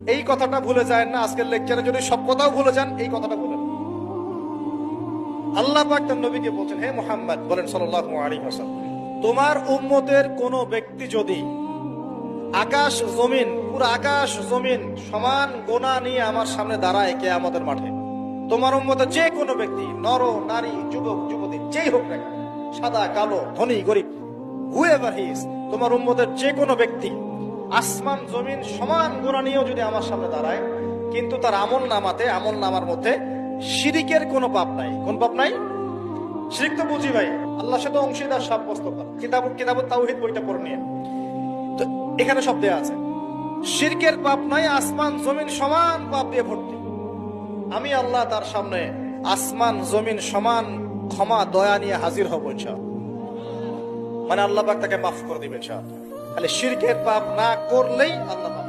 এই কথাটা ভুলে যায় না। আজকের লেকচারে যদি সব কথাও ভুলে যান, এই কথাটা ভুলে যান। আল্লাহ পাক তার নবীকে বলছেন, হে মুহাম্মদ বলেন সাল্লাল্লাহু আলাইহি ওয়াসাল্লাম, তোমার উম্মতের কোন ব্যক্তি যদি আকাশ জমিন, পুরো আকাশ জমিন সমান গোনা নিয়ে আমার সামনে দাঁড়ায় কিয়ামতের মাঠে, তোমার উম্মতের যে কোনো ব্যক্তি, নর নারী যুবক যুবতী যেই হোক না কেন, সাদা কালো ধনী গরিব, হুএভার হি ইজ, তোমার উম্মতের যে কোনো ব্যক্তি আসমান জমিন সমান গোনা নিয়েও যদি আমার সামনে দাঁড়ায়, কিন্তু তার আমল নামার মধ্যে শিরিকের কোনো পাপ নাই। কোন পাপ নাই? শিরিক তো বুঝি ভাই, আল্লাহর সাথে অংশীদার সাব্যস্ত করা। কিতাব তাওহীদ বইটা পড়ে নিয়ে, তো এখানে সব দেয়া আছে। শিরকের পাপ নাই, আসমান জমিন সমান পাপ দিয়ে ভর্তি। আমি আল্লাহ তার সামনে আসমান জমিন সমান ক্ষমা দয়া নিয়ে হাজির হব ইনশাআল্লাহ। মানে আল্লাহ পাক তাকে মাফ করে দিবেন ইনশাআল্লাহ। খালি শিরকের পাপ না করলেই আল্লাহ মাফ